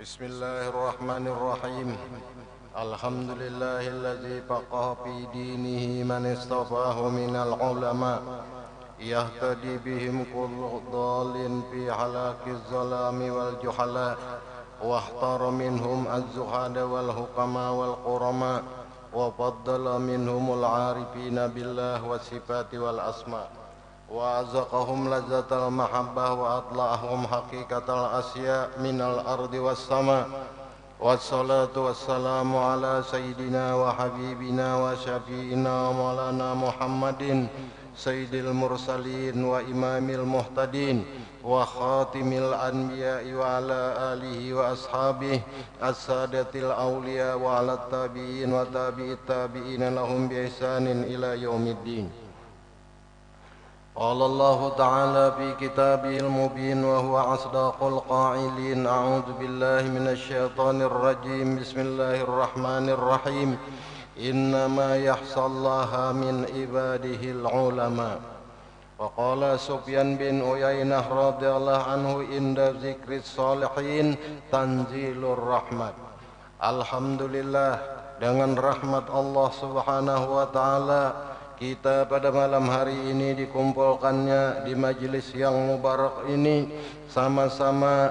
Bismillahirrahmanirrahim. Alhamdulillahilladzi faqaha fi dinihi man istafahu minal ulama yahtadi bihim kullu dhalin fi halakiz zalami wal juhala wahtara minhum az-zuhada wal hukama wal qurama wa faddala minhumul arifina billah wa sifati wal asma wa azaqahum lazzatal mahabbah wa atla'ahum haqiqatal asya minal ardi was sama. Wassalatu wassalamu ala sayyidina wa habibina wa syafi'ina maulana Muhammadin sayyidil mursalin wa imamil muhtadin wa khatimil anbiya'i wa ala alihi wa ashabihi as-sadatil awliya wa ala tabi'in wa tabi'it tabi'ina lahum bi ihsanin ila yaumiddin. قال الله تعالى في كتابه المبين وهو أصدق القائلين أعوذ بالله من الشيطان الرجيم بسم الله الرحمن الرحيم إنما يخشى الله من عباده العلماء. وقال سفيان بن عيينة رضي الله عنه عند ذكر الصالحين تنزيل الرحمة. Alhamdulillah, dengan rahmat Allah Subhanahu wa taala kita pada malam hari ini dikumpulkannya di majelis yang mubarak ini sama-sama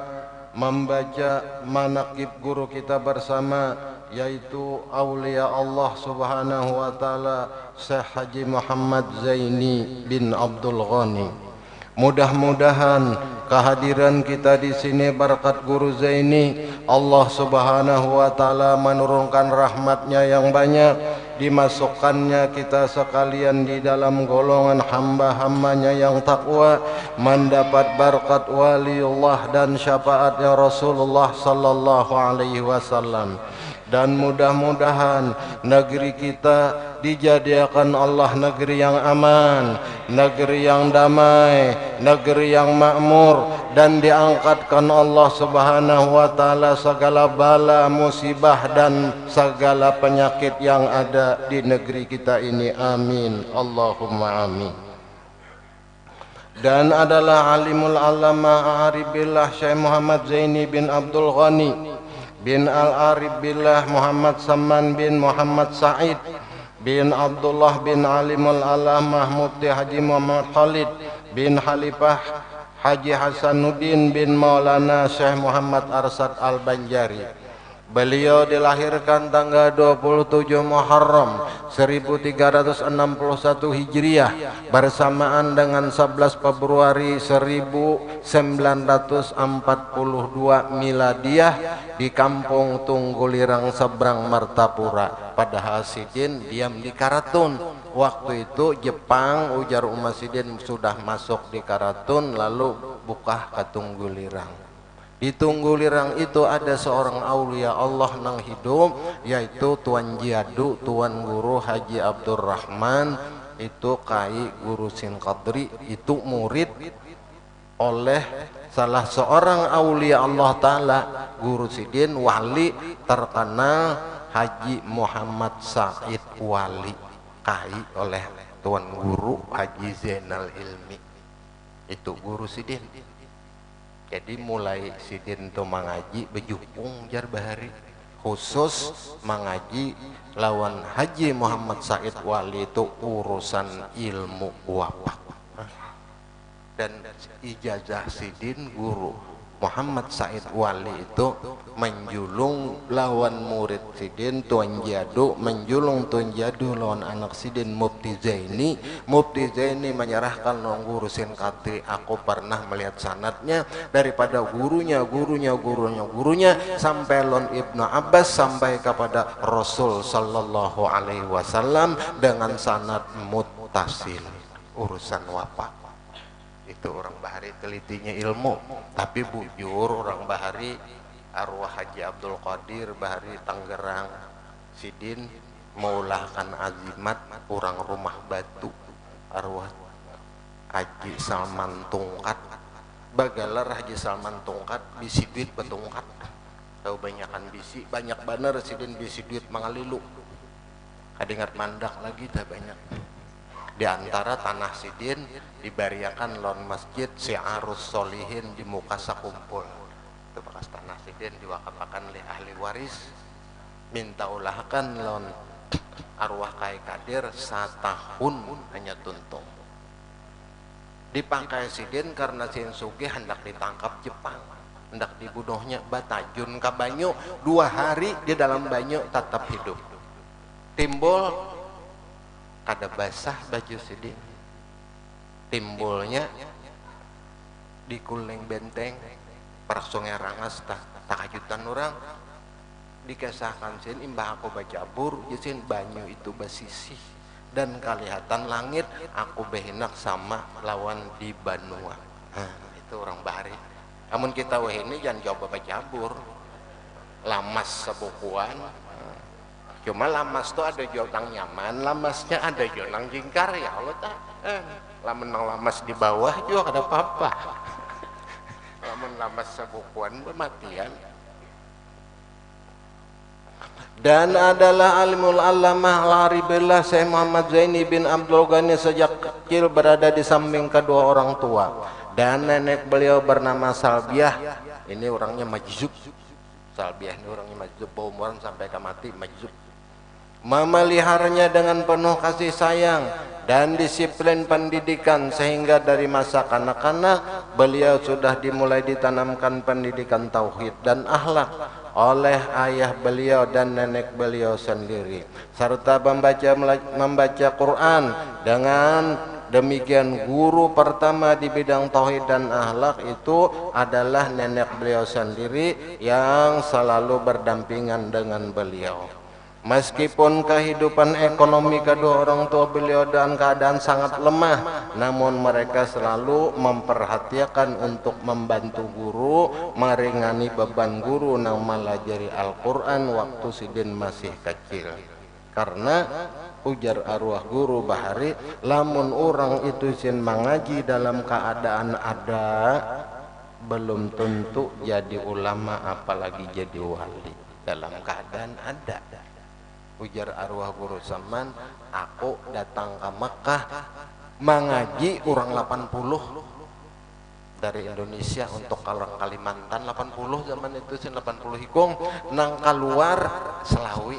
membaca manaqib guru kita bersama, yaitu aulia Allah Subhanahu wa taala Syekh Haji Muhammad Zaini bin Abdul Ghani. Mudah-mudahan kehadiran kita di sini berkat guru Zaini, Allah Subhanahu wa taala menurunkan rahmatnya yang banyak, dimasukkannya kita sekalian di dalam golongan hamba-hambanya yang takwa, mendapat berkat waliullah dan syafaatnya Rasulullah sallallahu alaihi wasallam. Dan mudah-mudahan negeri kita dijadikan Allah negeri yang aman, negeri yang damai, negeri yang makmur, dan diangkatkan Allah Subhanahu wa taala segala bala musibah dan segala penyakit yang ada di negeri kita ini. Amin, Allahumma amin. Dan adalah alimul alama arif billah Syekh Muhammad Zaini bin Abdul Ghani bin Al-Arif billah Muhammad Saman bin Muhammad Said bin Abdullah bin Alimul Alamah Mufti Haji Muhammad Khalid bin Khalifah Haji Hasanuddin bin Maulana Syekh Muhammad Arsad Al-Banjari. Beliau dilahirkan tanggal 27 Muharram 1361 Hijriah bersamaan dengan 11 Februari 1942 Miladiah di Kampung Tunggulirang seberang Martapura. Padahal Sidin diam di Karatun. Waktu itu Jepang ujar Umar Sidin sudah masuk di Karatun lalu buka ke Tunggulirang. Di Tunggulirang itu ada seorang aulia Allah nang hidup, yaitu Tuan Jiadu, Tuan Guru Haji Abdurrahman, itu Kai Guru Sin Qadri, itu murid oleh salah seorang aulia Allah Ta'ala, Guru Sidin, wali terkenal Haji Muhammad Said Wali, Kai oleh Tuan Guru Haji Zainal Ilmi, itu Guru Sidin. Jadi mulai Sidin itu mengaji bejupung jar bahari, khusus mengaji lawan Haji Muhammad Said Wali itu urusan ilmu wafat. Dan ijazah Sidin Guru Muhammad Said Wali itu menjulung lawan murid Sidin Tuan Jadu, menjulung Tuan Jadu lawan anak Sidin Mufti Zaini. Mufti Zaini menyerahkan lawan Guru Sin Qadri. Aku pernah melihat sanadnya daripada gurunya sampai lawan Ibnu Abbas sampai kepada Rasul sallallahu alaihi wasallam dengan sanad muttasil. Urusan wafat itu orang bahari telitinya ilmu, tapi bujur orang bahari arwah Haji Abdul Qadir bahari Tangerang Sidin maulahkan azimat orang rumah batu arwah Haji Salman Tungkat bagalar Haji Salman Tungkat bisi duit betungkat tahu banyakan bisi banyak bener Sidin bisi duit mangalilu kadingat mandak lagi tak banyak. Di antara tanah Sidin dibariakan lon masjid Syiarus Solihin di muka sakumpul. itu bekas tanah sidin diwakafakan oleh ahli waris, minta ulahkan lon arwah Kai Kadir 1 tahun hanya tuntung. Dipakai sidin karena Sin Sugih hendak ditangkap Jepang, hendak dibunuhnya, batajun ke banyu, 2 hari di dalam banyu tetap hidup. Timbul kada basah baju sidin, timbulnya di Kuleng Benteng per Sungai Rangas takajutan orang dikesahkan sin imbah aku baca bur sin banyu itu basisih dan kelihatan langit aku behinak sama lawan di Banua. Itu orang bahari. Namun kita wah ini jangan coba baca bur lamas sebukuan. Cuma lamas tuh ada jonang nyaman, lamasnya ada jonang jingkar ya Allah tak. Lamun lamas di bawah juga ada apa-apa. Lamun lamas sebukuan bermatian. Dan adalah alimul allamah laribillah Syekh Muhammad Zaini bin Abdul Ghani sejak kecil berada di samping kedua orang tua. Dan nenek beliau bernama Salbiah. Ini orangnya majzub. Salbiah ini orangnya majzub, umuran sampai ke mati majzub. Memeliharanya dengan penuh kasih sayang dan disiplin pendidikan sehingga dari masa kanak-kanak beliau sudah dimulai ditanamkan pendidikan tauhid dan akhlak oleh ayah beliau dan nenek beliau sendiri, serta membaca Quran. Dengan demikian guru pertama di bidang tauhid dan akhlak itu adalah nenek beliau sendiri yang selalu berdampingan dengan beliau. Meskipun kehidupan ekonomi kedua orang tua beliau dalam keadaan sangat lemah, namun mereka selalu memperhatikan untuk membantu guru, meringangi beban guru yang melajari Al-Quran waktu sidin masih kecil. Karena ujar arwah guru Bahari, lamun orang itu sin mengaji dalam keadaan ada, belum tentu jadi ulama apalagi jadi wali. Dalam keadaan ada. Ujar arwah guru Saman, aku datang ke Mekah mengaji orang 80 dari Indonesia untuk orang Kalimantan 80 zaman itu sih 80 hikung nang keluar Selawi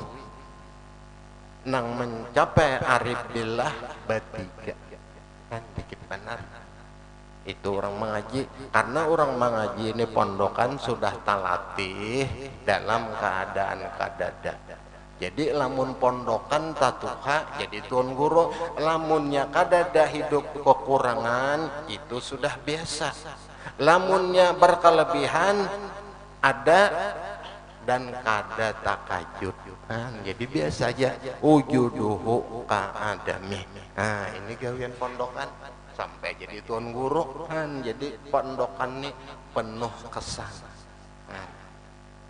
nang mencapai arif billah batiga kan dikit benar itu orang mengaji. Karena orang mengaji ini pondokan sudah talatih dalam keadaan kadada. Jadi lamun pondokan tatuha jadi tuan guru, lamunnya kadada hidup kekurangan itu sudah biasa. Lamunnya berkelebihan ada dan kada takajud. Jadi biasa aja ujuduhu ka'adami. Ini gawian pondokan sampai jadi tuan guru. Jadi pondokan ini penuh kesan.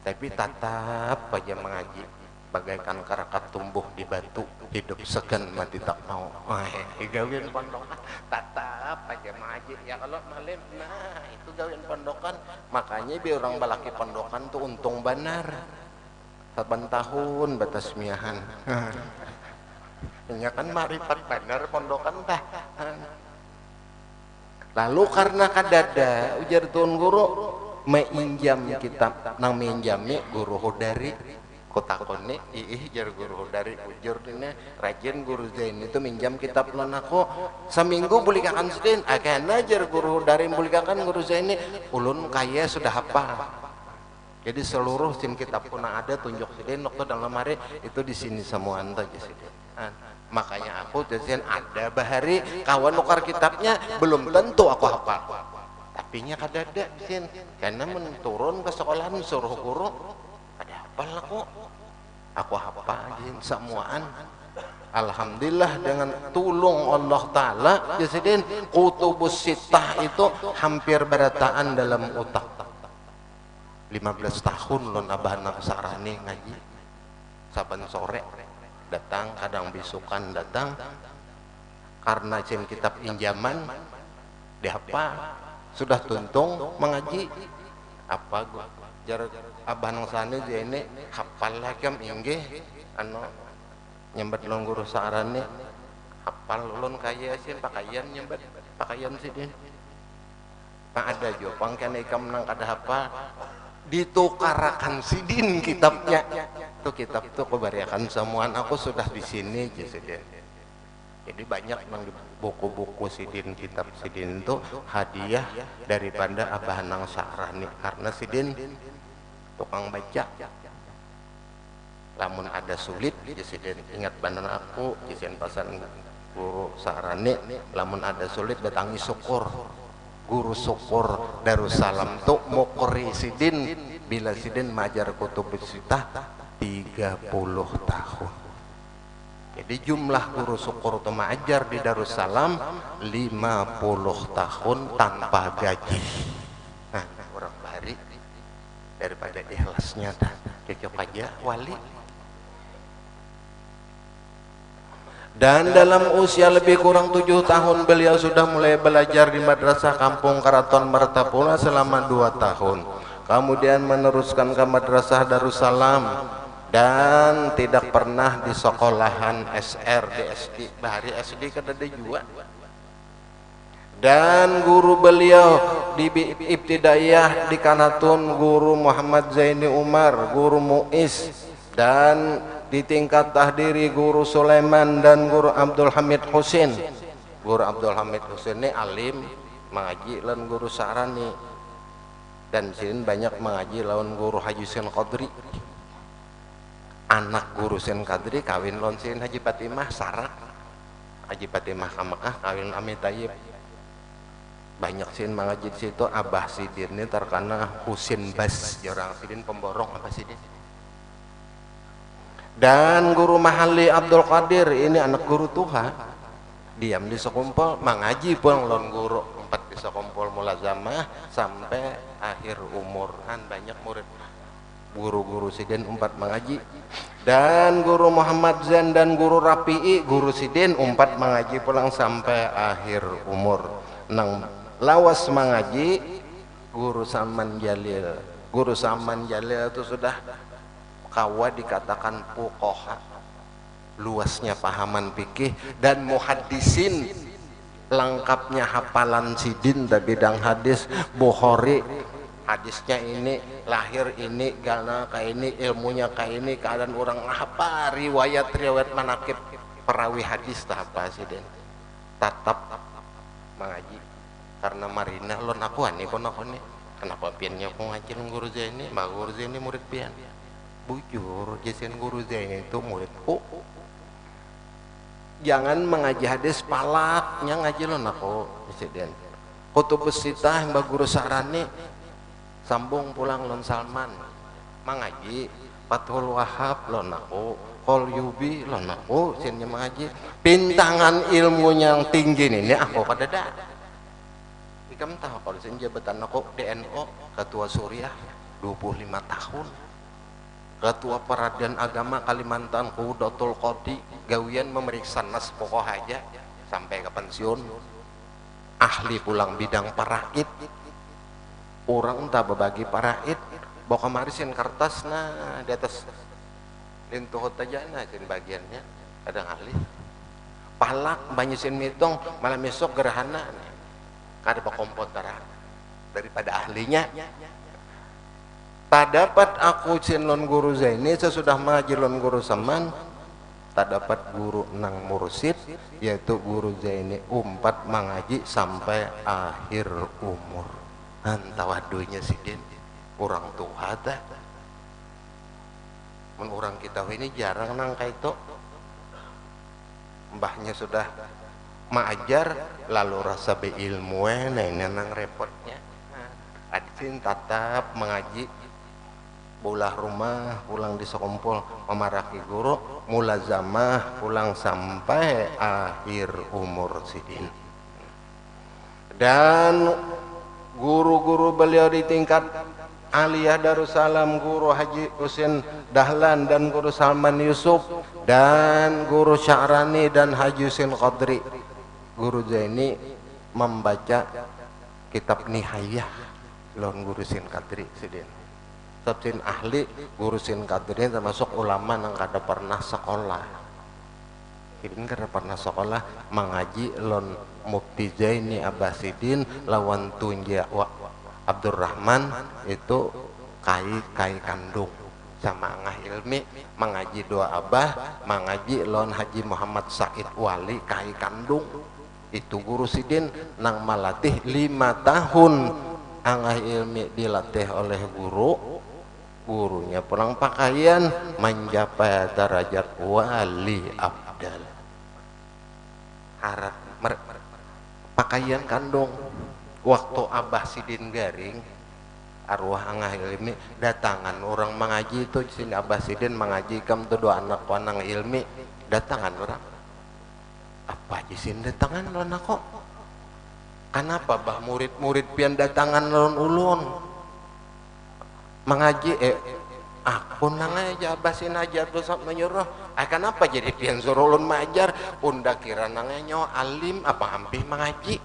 Tapi tetap aja mengaji. Bagaikan karakat tumbuh di batu, hidup segan mati tak mau. Gawian pondokan tetap aja mengaji. Ya kalau malam, nah itu gawian pondokan. Makanya biar orang balaki pondokan tuh untung benar. 8 tahun batas miahan. Ya kan marifat benar pondokan dah. Lalu karena kadada ujar tuan guru menginjam kitab nang minjami guru hodari kota kone jar guru dari ujur ini rajin guru Zain itu minjam kitab lan aku seminggu bulikakan sedin akhirnya jar guru dari bulikakan guru Zain ini ulun kaya sudah hafal. Jadi seluruh sim kitab pun ada tunjuk sedin waktu dalam hari itu di sini semua anta sedin. Makanya aku jadi ada bahari kawan nukar kitabnya belum tentu aku hafal. Tapi nya kadada sin karena menturun ke sekolahan suruh guru ada hafal aku hafalin semuaan. Alhamdulillah dengan tulung Allah Ta'ala jasidin kutubus sittah itu hampir berataan dalam otak. 15 tahun lon abah anak sarani ngaji saban sore datang kadang besokan datang karena cim kitab injaman dihafal sudah tuntung mengaji apa gua jar abah nang sana dia ini hafal lah kam inggih anu nyembet lon guru sarane hafal ulun kaya sih pakaian nyembet pakaian sih dia pak ada jo pangkene ikam nang kada hafal ditukarakan sidin kitabnya. Itu kitab tuh kebariakan semuaan aku sudah di sini sidin. Jadi banyak yang buku-buku sidin, kitab sidin itu hadiah daripada Abah Nang Sya'rani, karena sidin tukang baca. Lamun ada sulit sidin ingat banan aku sidin pasan guru Sya'rani, lamun ada sulit datangi syukur guru syukur Darussalam tuh mukri sidin bila sidin majar kutubus sitah 30 tahun. Jadi jumlah guru syukur itu mengajar di Darussalam 50 tahun tanpa gaji. Nah, orang bari daripada ikhlasnya dah cocok aja wali. Dan dalam usia lebih kurang 7 tahun beliau sudah mulai belajar di Madrasah Kampung Karaton Martapura selama 2 tahun. Kemudian meneruskan ke Madrasah Darussalam dan tidak pernah di sekolahan SR di SD, bahari SD kada ada juga. Dan guru beliau di Ibtidaiyah di Kanatun guru Muhammad Zaini Umar, guru Muiz, dan di tingkat tahdiri guru Sulaiman dan guru Abdul Hamid Husin. Guru Abdul Hamid Husin ini alim mengaji lawan guru Sya'rani, dan sini banyak mengaji lawan guru Haji Sin Qadri. Anak guru Sin Qadri kawin lawan Sin Haji Fatimah Sarah. Haji Fatimah ka Mekah kawin Ami Tayyib. Banyak Sin mengaji di situ. Abah Sidin ini terkena Husin Bas, orang Sidin pemborong apa Sidin. Dan guru Mahalli Abdul Qadir ini anak guru Tuha, diam di sekumpul mengaji pulang lawan guru 4 di sekumpul mulazamah sampai akhir umur. Kan banyak murid guru-guru Sidin 4 mengaji. Dan guru Muhammad Zain dan guru Rapi'i guru Sidin 4 mengaji pulang sampai akhir umur. Nang lawas mengaji guru Saman Jalil. Guru Saman Jalil itu sudah kawa dikatakan fuqaha, luasnya pahaman fikih dan muhaddisin, lengkapnya hafalan sidin di bidang hadis. Bukhari hadisnya ini, lahir ini, galna kayak ini, ilmunya kayak ini, keadaan orang apa riwayat manakib perawi hadis tak apa sidin tatap mengaji. Karena marina lon aku ani kono kone kenapa piannya aku ngaji guru Zaini, mbak guru Zaini murid pian bujur jasin guru Zaini itu muridku. Jangan mengaji hadis palaknya ngaji lon aku sidin. Kutubus sitah mbak guru Sya'rani sambung pulang lon Salman mengaji. Fathul Wahab lon aku, Qol Yubi lon aku sinnya mengaji. Pintangan ilmunya yang tinggi ini aku kada dah. Kamu tahu kalau sin jabatan aku DNO ketua Suriah 25 tahun, ketua Peradilan Agama Kalimantan Qudatul Qadi gawian memeriksa nas pokok aja sampai ke pensiun. Ahli pulang bidang paraid, orang entah berbagi paraid bawa kemarisin kertas nah di atas lintuh aja nah sin bagiannya ada ahli palak banyak sin mitong malam besok gerhana kada bakompot daripada ahlinya. Tak dapat aku cinlon guru Zaini sesudah mengaji lon guru Saman, tak dapat guru nang mursid yaitu guru Zaini 4 mengaji sampai akhir umur. Antawadunya sidin orang tua dah. Men orang kita ini jarang nang kayak itu. Mbahnya sudah mengajar lalu rasa beilmu nang repotnya. Adin tatap mengaji bolah rumah pulang di sekumpul memaraki guru mulazamah pulang sampai akhir umur sidin. Dan guru-guru beliau di tingkat Aliyah Darussalam guru Haji Husin Dahlan dan guru Salman Yusuf dan guru Sya'rani dan Haji Husin Qadri. Guru Zaini membaca kitab Nihayah lon guru Sin Qadri sidin. Sin ahli guru Sin Qadri termasuk ulama yang kada pernah sekolah. Sidin kada pernah sekolah mengaji lon Mufti Zaini Abbasidin lawan Tunja Abdurrahman itu kai kandung sama ngah ilmi mengaji doa abah mengaji lon Haji Muhammad Said Wali kai kandung itu guru sidin nang malatih 5 tahun angah ilmi dilatih oleh gurunya pulang pakaian mencapai derajat wali abdal harap pakaian kandung waktu abah sidin garing arwah angah ilmi datangan orang mengaji itu sini abah sidin mengaji kam tuh dua anak wanang ilmi datangan orang apa jisin datangan lon kok kenapa bah murid-murid pian datangan lon ulun mengaji aku nang aja basin aja terus menyuruh kenapa jadi pian suruh ulun majar unda kira nangnya alim apa hampir mengaji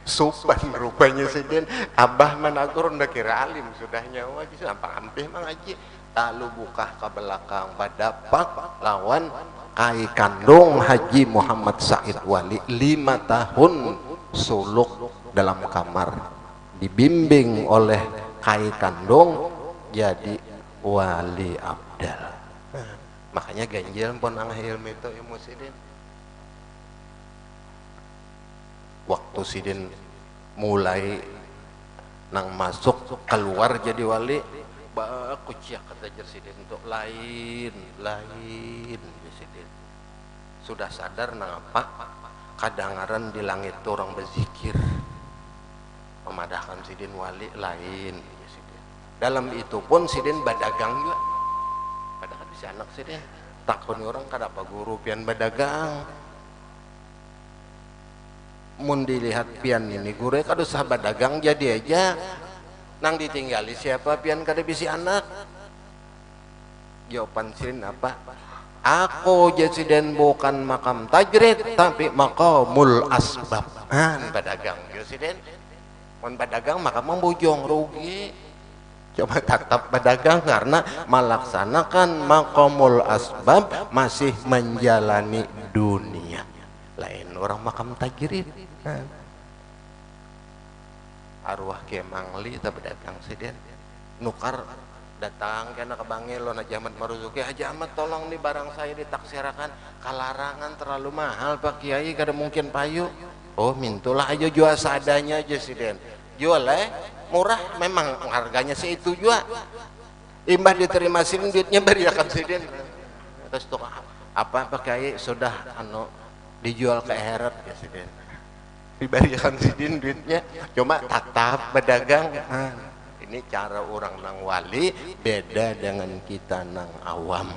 supan rupanya sidin abah menagur unda kira alim sudah nyawa apa hampir mengaji lalu buka ke belakang badapak lawan kai kandung Haji Muhammad Said Wali 5 tahun suluk dalam kamar dibimbing oleh kai kandung jadi wali abdal. Makanya ganjil pun angah ilmu itu ilmu sidin waktu sidin mulai nang masuk keluar jadi wali baku ciak kata sidin untuk lain sidin sudah sadar nang apa kadangaran di langit orang berzikir memadahkan sidin wali lain sidin. Dalam itu pun sidin badagang juga padahal bisa anak sidin takut orang kadapa guru pian badagang mun dilihat pian ini guru kada usah badagang jadi aja nang ditinggali siapa pian kada bisi anak jawaban sidin apa aku jasiden bukan makam tajrid tapi makamul asbab badagang jasiden mun badagang maka membujong rugi coba tetap badagang karena melaksanakan makamul asbab masih menjalani dunia lain orang makam tajrid arwah Kiai Mangli tak berdatang sidin nukar datang kena ke Bangil lo Haji Maruzuki Haji Ahmad tolong nih barang saya ditaksirakan kalarangan terlalu mahal Pak Kiai kada mungkin payu oh mintulah aja jual seadanya aja sidin jual murah memang harganya segitu juga imbah diterima sidin duitnya beriakan sidin terus tuh apa Pak Kiai sudah dijual ke heret ya sidin diberikan sidin duitnya cuma tatap pedagang ini cara orang nang wali beda dengan kita nang awam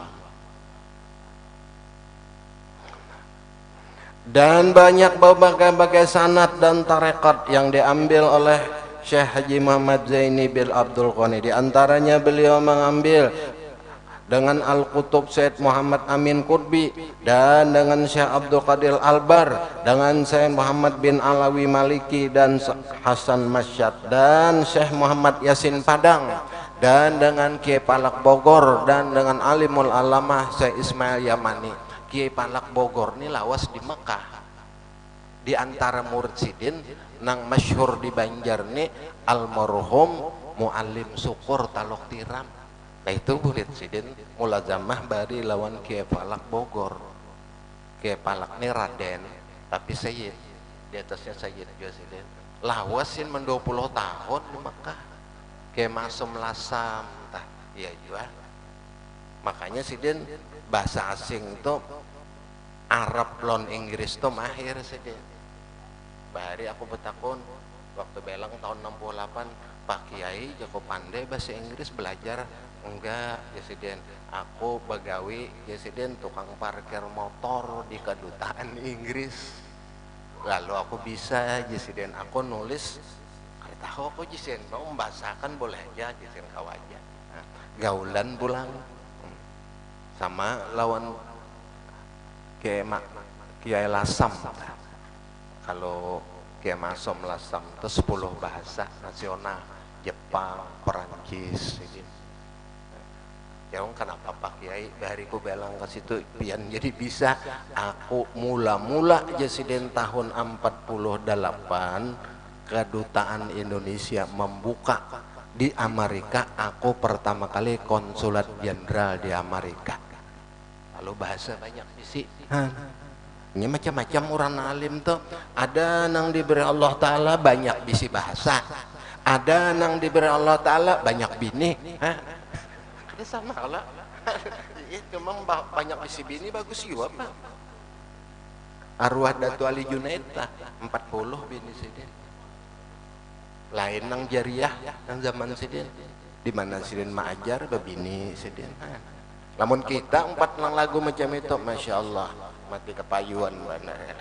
dan banyak berbagai sanad dan tarekat yang diambil oleh Syekh Haji Muhammad Zaini bin Abdul Ghani di antaranya beliau mengambil dengan Al-Qutub Syed Muhammad Amin Qutbi dan dengan Syekh Abdul Qadir Albar dengan Syekh Muhammad bin Alawi Maliki dan Hasan Masyad dan Syekh Muhammad Yasin Padang dan dengan Kiai Palak Bogor dan dengan Alimul Alamah Syekh Ismail Yamani. Kiai Palak Bogor ini lawas di Mekah di antara murid sidin nang masyhur di Banjar nih almarhum Muallim Syukur Talok Tiram. Nah itu murid sidin mulazamah bari lawan Kiai Palak Bogor. Kiai Palak ini Raden tapi Sayyid di atasnya Sayyid juga sidin lawasin 20 tahun di Mekah Kiai Masum Lasam tah iya juga makanya sidin bahasa asing itu Arab lon Inggris itu mahir sidin bari aku betakun waktu belang tahun 68 Pak Kiai jago pandai bahasa Inggris belajar enggak Jesiden aku begawi Jesiden tukang parkir motor di kedutaan Inggris lalu aku bisa Jesiden aku nulis tahu aku Jesiden mau membahasakan boleh aja Jesiden kawaja gaulan pulang sama lawan Kiai Lasam kalau Kiai Masom Lasam itu 10 bahasa nasional Jepang, Perancis ya kenapa Pak Kiai bariku belang ke situ pian jadi bisa aku mula-mula Jesiden tahun 48 kedutaan Indonesia membuka di Amerika, aku pertama kali konsulat jenderal di Amerika. Lalu bahasa banyak bisi. Ini macam-macam orang alim tuh. Ada nang diberi Allah Ta'ala banyak bisi bahasa. Ada nang diberi Allah Ta'ala banyak bini. Ada sama kalau itu memang banyak bisi bini bagus juga Pak. Arwah Datu Ali Junaid 40 bini sidin. Lain nang jariah nang zaman sidin. Di mana sidin maajar babini sidin. Lamun kita 4 nang lagu macam itu, masya Allah mati kepayuan benar.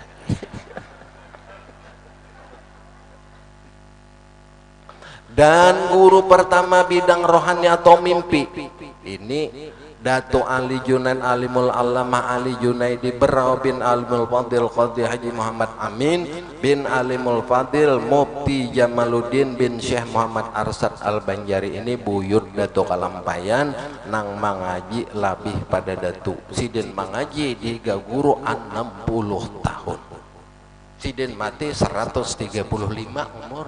Dan guru pertama bidang rohani atau mimpi ini Dato Ali Junaid Alimul Allamah Ali Junaidi Berau bin Alimul Fadil Qadhi Haji Muhammad Amin bin Alimul Fadil Mufti Jamaluddin bin Syekh Muhammad Arsad Al-Banjari ini buyut Dato Kalampayan nang mangaji labih pada Datu Sidin mangaji di guru 60 tahun Sidin mati 135 umur.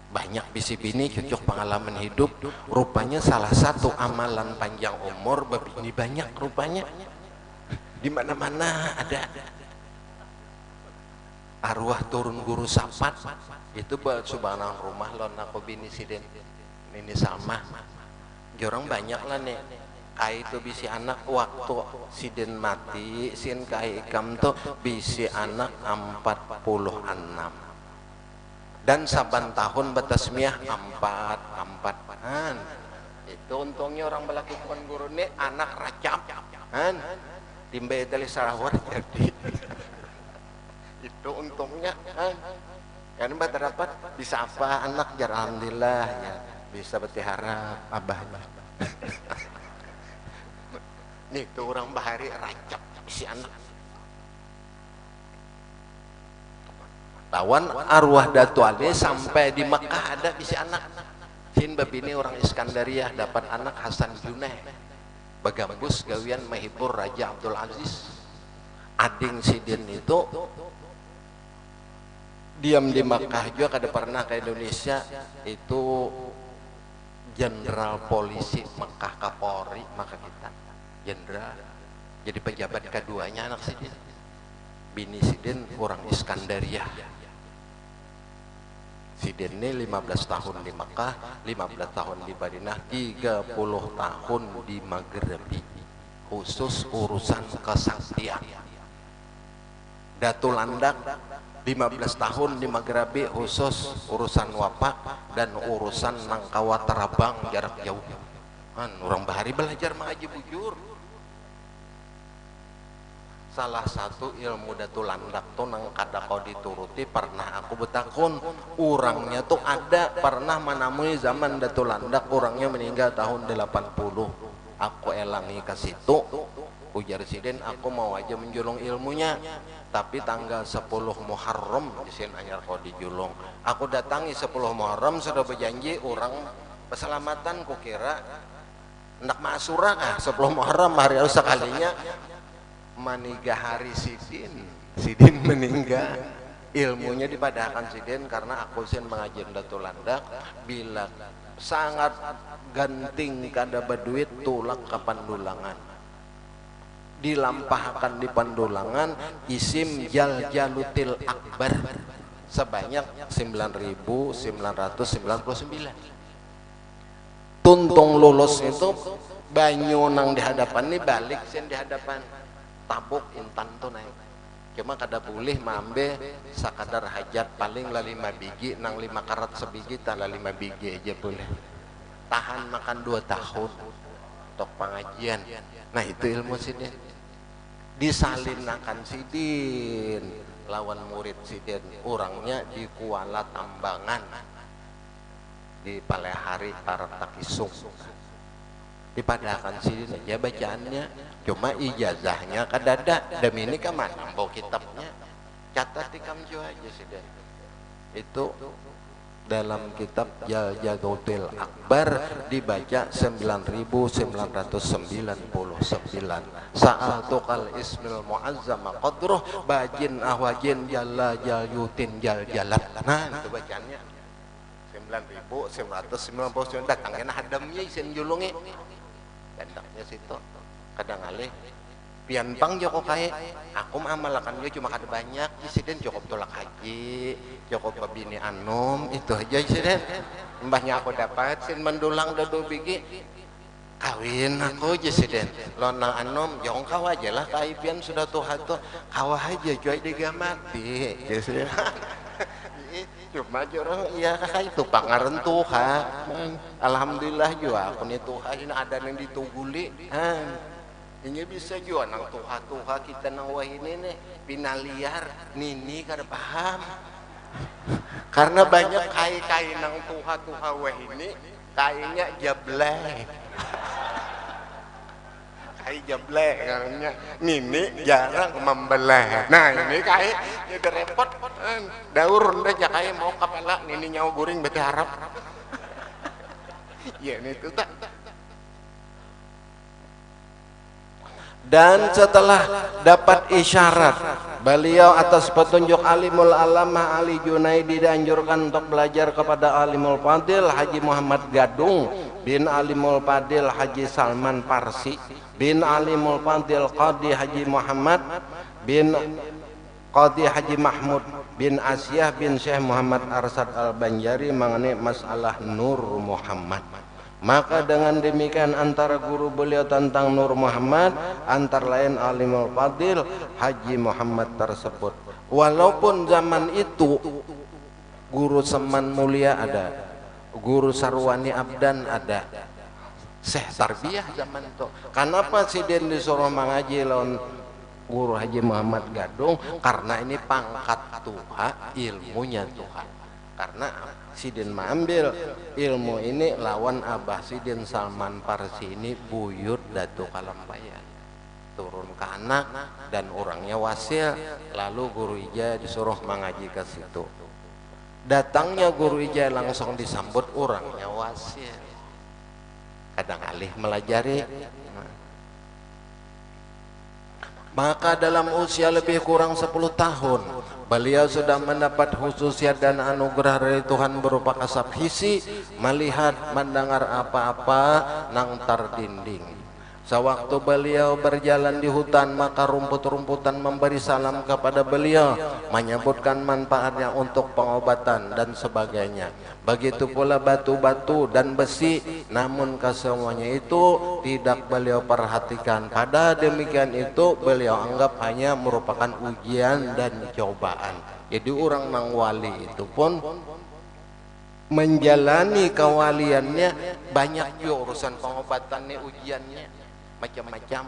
Banyak bisi bini cocok pengalaman hidup. Rupanya salah satu amalan panjang umur begini banyak rupanya. Di mana-mana ada. Arwah turun guru sapat itu subhanallah rumah lon aku bini sidin. Ini sama. Jorang banyak lah nih. Kai itu bisi anak waktu sidin mati, sin kai ikam tuh bisi anak 46. Dan saban tahun batasmiah 4 itu untungnya orang melakukan guru ini anak racap timbe tali sarawar jadi itu untungnya kan mbak dapat bisa apa anak jar alhamdulillah ya bisa berharap abahnya nih itu orang bahari racap si anak. Tawan arwah Datu Ali sampai di Mekah ada bisi anak. Sin babini orang Iskandaria dapat anak Hasan Junaid. Bagambus gawian mahibur Raja Abdul Aziz. Ading sidin itu diam di Mekah juga kada pernah ke Indonesia itu jenderal polisi Mekah Kapolri maka kita jenderal jadi pejabat keduanya anak sidin. Bini sidin orang Iskandaria. Sidin ini 15 tahun di Makkah, 15 tahun di Madinah, 30 tahun di Maghribi, khusus urusan kesaktian. Datu Landak 15 tahun di Maghribi, khusus urusan wapak dan urusan nangkawa terabang jarak jauh. Orang bahari belajar mengaji bujur. Salah satu ilmu Datu Landak tuh nang kada kau dituruti pernah aku betakun orangnya tuh ada pernah menemui zaman Datu Landak orangnya meninggal tahun 80 aku elangi ke situ ujar sidin aku mau aja menjulung ilmunya tapi tanggal 10 Muharram disin anyar kau dijulung aku datangi 10 Muharram sudah berjanji orang keselamatan kukira hendak maasura 10 Muharram hari harus sekalinya maniga hari sidin meninggal ilmunya dipadahkan sidin karena aku sin mengajar Datu Landak bila sangat genting kada berduit tulak ke pandulangan dilampahkan di pandulangan isim Jaljalutil Akbar sebanyak 9.999 tuntung lulus itu banyu nang di hadapan ini balik sin di hadapan tabuk intan tuh naik cuma kada boleh mambe sakadar hajat paling lah 5 biji nang 5 karat sebiji tala 5 biji aja boleh tahan makan 2 tahun untuk pengajian nah itu ilmu sidin disalinakan sidin lawan murid sidin orangnya di Kuala Tambangan di Palehari Paratakisung dipadahkan sidin aja bacaannya cuma ijazahnya kadada demi ini kemana bawa kitabnya catat di kamjo aja sidin itu dalam kitab Jautil Akbar dibaca 9999. Sa'altukal ismil mu'azzama qadruh bajin ahwajin jalla jalyutin jal jalat. Nah itu bacaannya 9999. Datangnya hadamnya isen julungi datangnya situ kadang alih pian bang joko kae aku amalakan dia cuma kada banyak isiden cukup tolak haji cukup babini anom itu aja isiden mbahnya aku dapat sin mendulang dadu bigi kawin aku isiden lona anom jong kawa aja lah kai pian sudah tuha tuh kawa aja cuy diga mati isiden cuma jorong iya kakak itu pangaran tuha alhamdulillah juga aku nih tuha ini ada yang dituguli ini bisa juga nang tuha-tuha kita nang wahini nih pinaliar nini kada paham karena banyak kai-kai nang tuha-tuha wahini kayaknya jablay kai jablay karena nini jarang membelah. Nah ini kai jadi repot daur udah jakai mau kepala nini nyawa guring beti harap ya ini tuh tak. Dan setelah dapat isyarat beliau atas petunjuk alimul alamah Ali Junaidi dianjurkan untuk belajar kepada alimul fadil Haji Muhammad Gadung bin alimul fadil Haji Salman Parsi bin alimul fadil Qadi Haji Muhammad bin Qadi Haji Mahmud bin Asyah bin Syekh Muhammad Arsad Al-Banjari mengenai masalah Nur Muhammad. Maka dengan demikian antara guru beliau tentang Nur Muhammad antara lain alimul fadil Haji Muhammad tersebut. Walaupun zaman itu guru Seman Mulia ada, guru Sarwani Abdan ada, Syekh Tarbiyah zaman itu. Kenapa si den disuruh mengaji lawan guru Haji Muhammad Gadung? Karena ini pangkat tuha, ilmunya tuha. Karena Sidin mengambil ilmu ini lawan Abah Sidin Salman Parsi ini buyut Datu Kalampayan turun ke anak dan orangnya wasil. Lalu guru Ija disuruh mengaji ke situ. Datangnya guru Ija langsung disambut orangnya wasil. Kadang alih melajari. Maka dalam usia lebih kurang 10 tahun beliau sudah mendapat khususiat dan anugerah dari Tuhan berupa kasab hisi, melihat, mendengar apa-apa nang tardinding. Sewaktu beliau berjalan di hutan, maka rumput-rumputan memberi salam kepada beliau, menyebutkan manfaatnya untuk pengobatan dan sebagainya. Begitu pula batu-batu dan besi, namun kesemuanya itu tidak beliau perhatikan. Pada demikian itu beliau anggap hanya merupakan ujian dan cobaan. Jadi orang nang wali itu pun menjalani kewaliannya banyak juga urusan pengobatannya, ujiannya macam-macam.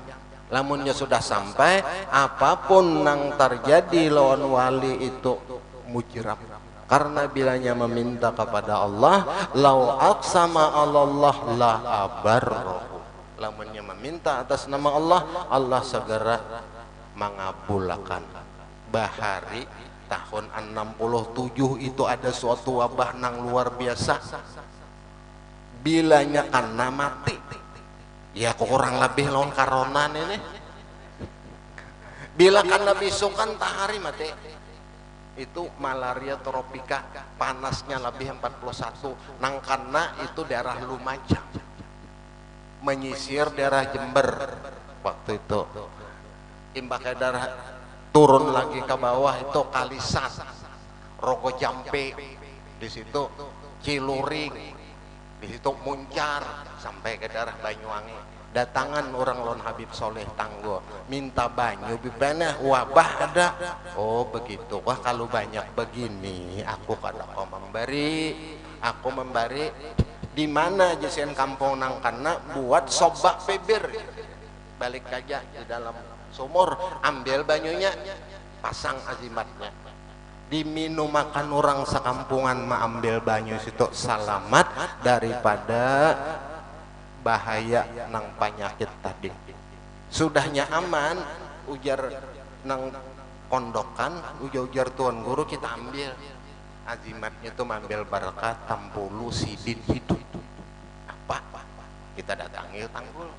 Lamunnya sudah sampai, apapun nang terjadi lawan wali itu mujrab. Karena bilanya meminta kepada Allah, lau aqsama Allah la abarrohu. Lamunnya meminta atas nama Allah, Allah segera mengabulkan. Bahari tahun 67 itu ada suatu wabah nang luar biasa. Bilanya karena mati. Ya kurang lebih lawan karonan ini. Bila karena bisukan tahari mati. Itu malaria tropika, panasnya lebih 41. Nang karena itu daerah Lumajang, menyisir daerah Jember waktu itu. Imbaknya daerah turun lagi ke bawah itu Kalisan, Rogo Jampe, di situ Ciluring, di situ Muncar sampai ke daerah Banyuwangi. Datangan orang lawan Habib Soleh Tanggo minta banyu bibana, wabah ada. Oh begitu, wah kalau banyak begini aku kada kau memberi, aku memberi. Di mana jesen kampung nang kana buat sobak bibir, balik aja di dalam sumur, ambil banyunya, pasang azimatnya, diminum makan orang sekampungan, mengambil banyu situ selamat daripada bahaya nang penyakit tadi. Sudahnya aman, ujar nang kondokan, ujar tuan guru kita azimatnya tuh mengambil berkah tampulu sidin hidup. Apa? Kita datangi tanggul.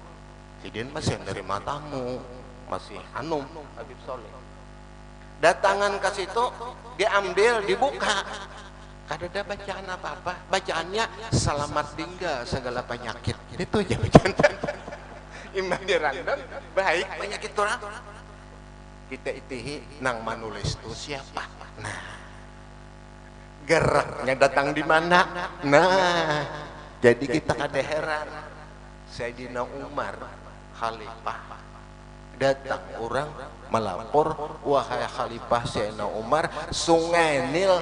Sidin masih nerima tamu, masih Hanum Habib Soleh. Datangan ke situ, diambil, dibuka. Kada ada bacaan apa-apa. Bacaannya selamat tinggal segala penyakit. Itu aja bacaan. Imbah dirandom, baik penyakit orang. Kita itihi nang manulis itu siapa? Nah, geraknya datang di mana? Nah, jadi kita kada heran. Sayyidina Umar Khalifah datang orang melapor, wahai Khalifah Sayyidina Umar, Sungai Nil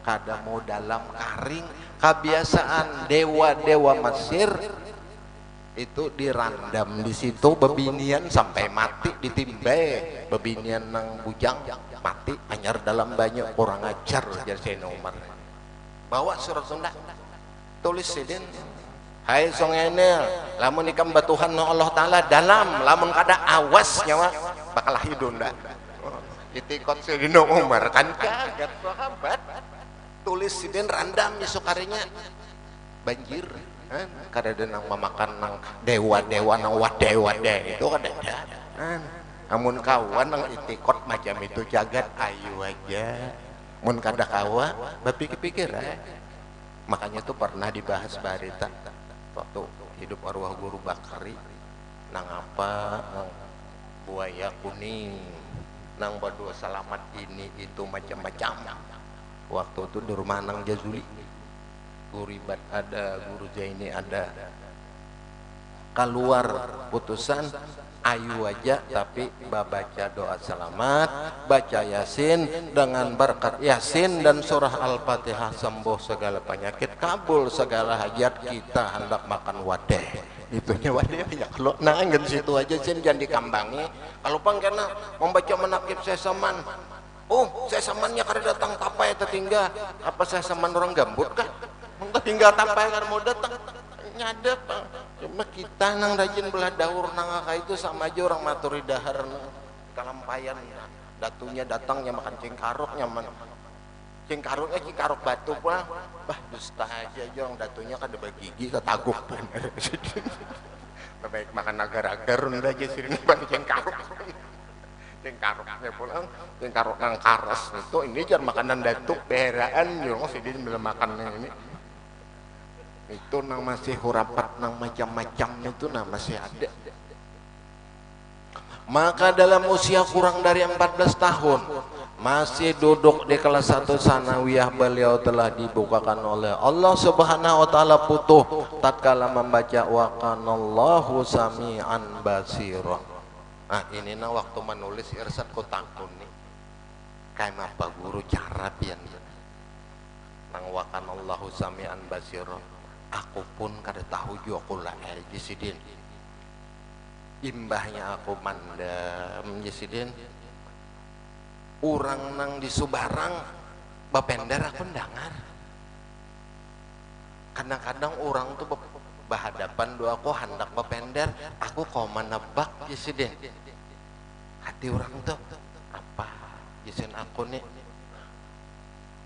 kada mau dalam karing. Kebiasaan dewa-dewa Mesir itu dirandam di situ bebinian sampai mati ditimbai, bebinian nang bujang mati anyar dalam banyak orang ajar. Jadi Sayyidina Umar bawa surat Sunda, tulis sidin, hai Sungai Nil, lamun ikam batuhan Allah Ta'ala dalam, lamun kada awas nyawa bakal hidun dah. Itikot Sayyidina Umar kan kaget sahabat, tulis sidin randam isukarinya banjir. Kada ada nang memakan nang dewa-dewa nang wade-wade itu kada ada. Amun kawan nang itikot macam itu jagat ayu aja. Mun kada kawa bapikir-pikir Makanya tuh pernah dibahas barita waktu hidup arwah guru Bakari nang apa nang buaya kuning nang berdua selamat ini itu macam-macam. Waktu itu di rumah nang Jazuli, Guru Ibat ada, Guru Zaini ada, keluar putusan ayu aja tapi baca doa selamat, baca Yasin, dengan berkat Yasin dan surah Al-Fatihah sembuh segala penyakit, kabul segala hajat, kita hendak makan wadeh. Itunya wadeh ya kalau nah ngan situ aja sin jangan dikambangi. Kalau pang kena membaca menakib sesaman, oh sesamannya kada datang tapai tertinggal, apa sesaman orang gambut kah? Tinggal tapai kan mau datang nyadap. Cuma kita nang rajin belah daur nang itu sama aja orang maturi dahar kalampayan. Datunya datangnya makan cengkaruk nyaman. Cengkaruknya cengkaruk batu pulang. Bah dusta aja orang datunya kada bagigi ketaguk bener. Baik makan agar-agar udah aja sini bagi cengkaruk. Cengkaruknya pulang, cengkaruk nang karas itu ini jangan makanan datuk beraan yo sih dia makan ini. Itu nang masih hurapat nang macam-macam itu nang masih ada. Maka dalam usia kurang dari 14 tahun masih duduk di kelas 1 sanawiyah, beliau telah dibukakan oleh Allah Subhanahu wa taala putuh tatkala membaca wa kanallahu sami'an basira. Nah ini nah waktu menulis irsad ku takun nih kayak apa guru cara pian nang wa kanallahu sami'an basira. Aku pun kada tahu juga aku lah Jisidin. Imbahnya aku mandam Jisidin. Orang nang di Subarang bapender aku dengar. Kadang-kadang orang tuh berhadapan doa aku hendak bapender, aku kau menebak Jisidin. Hati orang tuh apa? Jisin aku nih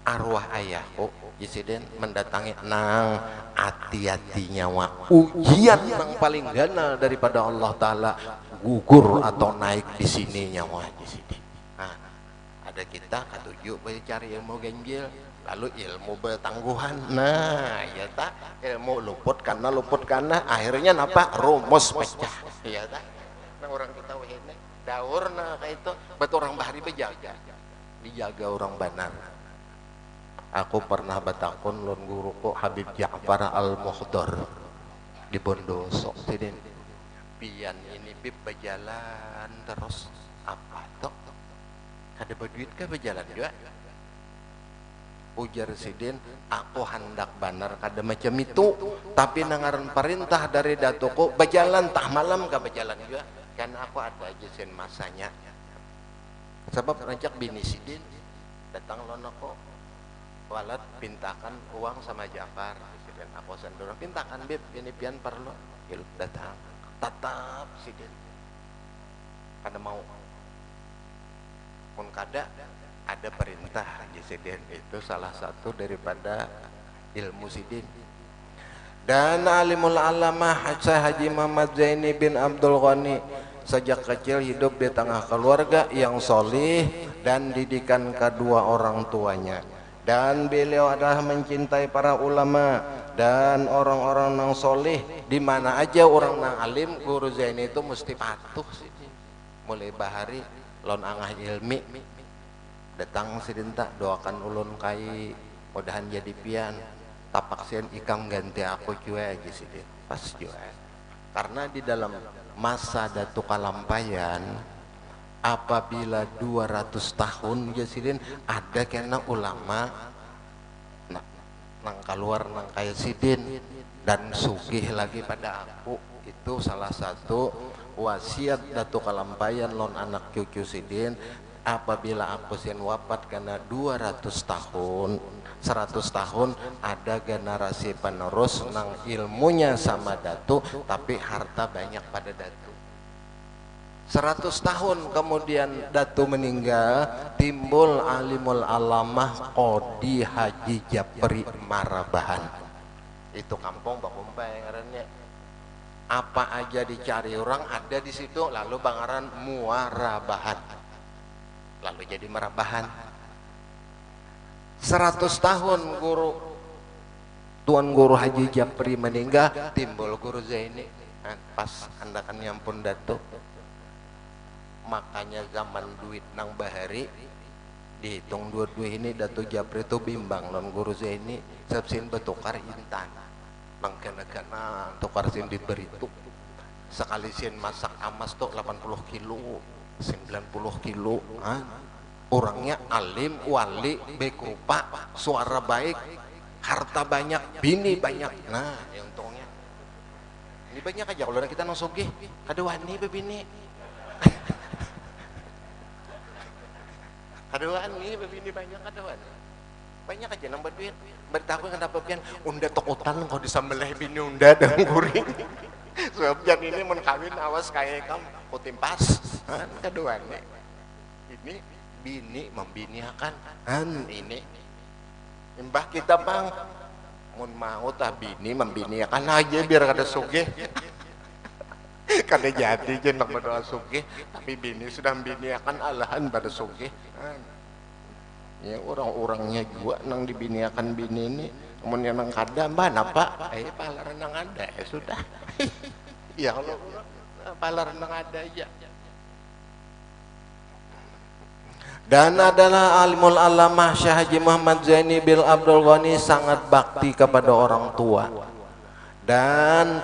arwah ayahku Jisidin mendatangi nang hati-hati nyawa ujian yang paling ganal daripada Allah Ta'ala gugur atau naik di sini nyawa Jisidin. Nah, ada kita ketujuh cari ilmu ganjil lalu ilmu bertangguhan. Nah ya tak ilmu luput karena akhirnya apa rumus pecah ya tak. Nah orang kita ini daur nah kayak itu betul orang bahari dijaga orang banar. Aku pernah batakon lon guruku Habib Ja'far Al-Muhdar di Bondoso sidin. Pian ini bib berjalan terus apa toh? Kada berduit kah berjalan juga? Ujar sidin, aku hendak banar kada macam itu, tapi nangaran perintah dari datuku berjalan tah malam kah berjalan juga? Karena aku ada aja sen masanya. Sebab rancak bini sidin datang lonoko walat pintakan uang sama Ja'far sidin. Aku sendiri pintakan bib ini pian perlu il datang tetap sidin kada mau pun kada ada perintah Haji Sidin, itu salah satu daripada ilmu Sidin. Dan alimul alamah Haji Muhammad Zaini bin Abdul Ghani sejak kecil hidup di tengah keluarga yang solih dan didikan kedua orang tuanya. Dan beliau adalah mencintai para ulama dan orang-orang yang solih. Di mana aja orang nang alim, guru Zaini itu mesti patuh sih. Mulai bahari lon angah ilmi datang sidinta doakan ulun kai mudahan jadi pian tapak sien ikam ganti aku cuy aja sidin pas cuy. Karena di dalam masa Datu Kalampayan apabila 200 tahun ya sidin ada kena ulama nang keluar nang kaya sidin dan sugih lagi pada aku. Itu salah satu wasiat Datu Kalampayan lon anak cucu sidin. Apabila aku sien wafat karena 200 tahun 100 tahun ada generasi penerus nang ilmunya sama Datu tapi harta banyak pada Datu. 100 tahun kemudian Datu meninggal, timbul alimul alamah Qodi Haji Japri Marabahan. Itu kampung Bakumpai ngarannya. Apa aja dicari orang ada di situ, lalu bangaran Muarabahan. Lalu jadi Marabahan. 100 tahun Tuan Guru Haji Japri meninggal, timbul Guru Zaini. Pas andakan nyampun Datu. Makanya zaman duit nang bahari dihitung dua-dua ini Datu Japri itu bimbang non Guru Zaini sepsin betukar intan. Mangkana tukar sin diberi itu sekali sin masak amas tuh 80 kilo 90 kilo. Orangnya alim, wali, baik rupa, suara baik, harta banyak, bini banyak. Nah, ya untungnya ini banyak aja kalau kita nang sugih ada wani bebini ada wani bebini banyak, ada wani banyak aja nambah duit. Bertakun kan dapat pian unda tokotan kalau disambeleh bini unda dan guring. Sebab jan ini mun kawin awas kayak kamu kutimpas kedua nih ini bini membiniakan ini mbah kita bang mun mau tah bini membiniakan aja biar kada sugih kada jadi jeneng berdoa sugih tapi bini sudah membiniakan alahan pada sugih. Ya orang-orangnya juga nang dibiniakan bini ini mun yang nang kada mbah napa palaran nang ada sudah. Ya kalau palaran nang ada aja. Dan adalah alimul alamah Syekh Haji Muhammad Zaini bin Abdul Ghani sangat bakti kepada orang tua dan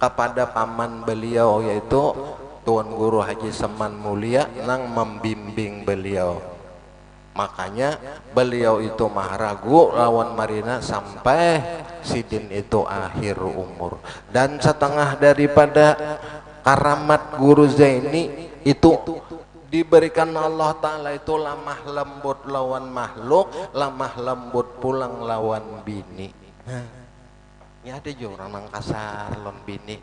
kepada paman beliau yaitu Tuan Guru Haji Seman Mulia nang membimbing beliau. Makanya beliau itu mah ragu lawan Marina sampai Sidin itu akhir umur. Dan setengah daripada karamat Guru Zaini itu diberikan Allah Ta'ala itu lamah lembut lawan makhluk, lamah lembut pulang lawan bini. Ini ada juga orang yang kasar lawan bini.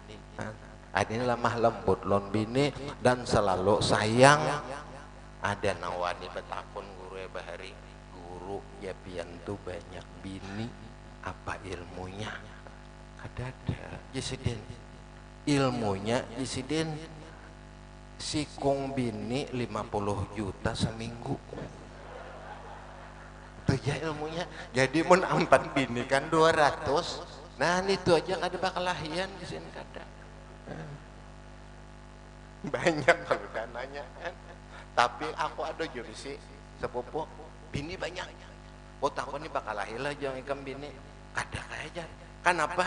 Ini lamah lembut lawan bini dan selalu sayang. Ada nawani betakun guru bahari, guru ya pian tuh banyak bini, apa ilmunya? Ada Jisidin, ilmunya Jisidin sikung bini 50 juta seminggu. Itu ya ilmunya. Jadi mun 4 bini kan 200. Nah itu aja kada bakal lahian di sini kada. Banyak kalau dananya kan. Tapi aku ada jurisi sepupu bini banyak. Otak aku ini bakal lahir lah jangan ikam bini. Kada aja. Kenapa?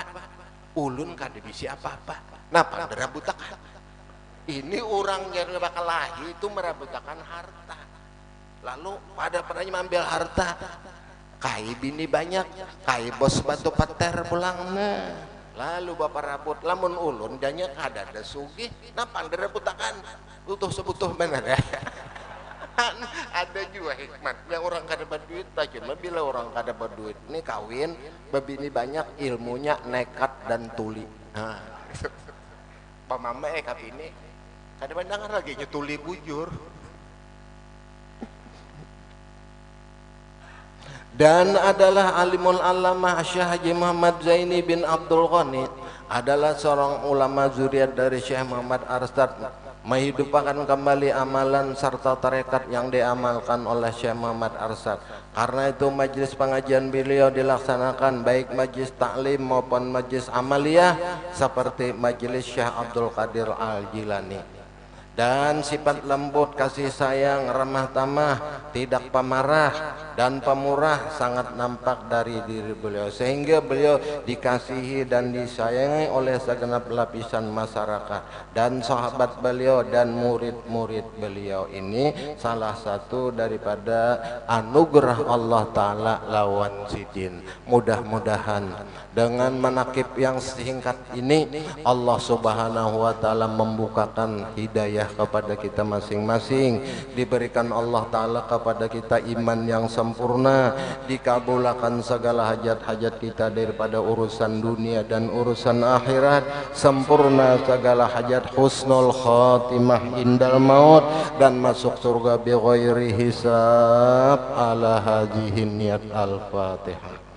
Ulun kada bisi apa-apa. Nah pandera butakan. Ini orang yang bakal lahir itu merabutakan harta. Lalu pada mengambil harta. Kai bini banyak, kai bos batu pater pulang. Nah, lalu bapak rabut lamun ulun danya kada ada sugih. Nah pandera butakan. Utuh sebutuh benar ya. Ada juga hikmatnya orang kada berduit cuma bila orang kada berduit ini kawin bebini banyak ilmunya nekat dan tuli. Nah, pamama ini kada pandangan lagi tuli bujur. dan adalah alimul alamah Syekh Haji Muhammad Zaini bin Abdul Ghani, adalah seorang ulama zuriat dari Syekh Muhammad Arsyad, menghidupkan kembali amalan serta tarekat yang diamalkan oleh Syekh Muhammad Arsyad. Karena itu majlis pengajian beliau dilaksanakan baik majlis taklim maupun majlis amaliyah seperti majlis Syekh Abdul Qadir Al-Jilani. Dan sifat lembut, kasih sayang, ramah tamah, tidak pemarah dan pemurah sangat nampak dari diri beliau, sehingga beliau dikasihi dan disayangi oleh segenap lapisan masyarakat. Dan sahabat beliau dan murid-murid beliau ini salah satu daripada anugerah Allah Ta'ala lawan sidin. Mudah-mudahan dengan menakib yang singkat ini Allah Subhanahu wa Ta'ala membukakan hidayah kepada kita masing-masing, diberikan Allah Ta'ala kepada kita iman yang sempurna, dikabulkan segala hajat-hajat kita daripada urusan dunia dan urusan akhirat, sempurna segala hajat, husnul khatimah indal maut, dan masuk surga bi ghairi hisab. Ala hadhihi niyat al-Fatihah.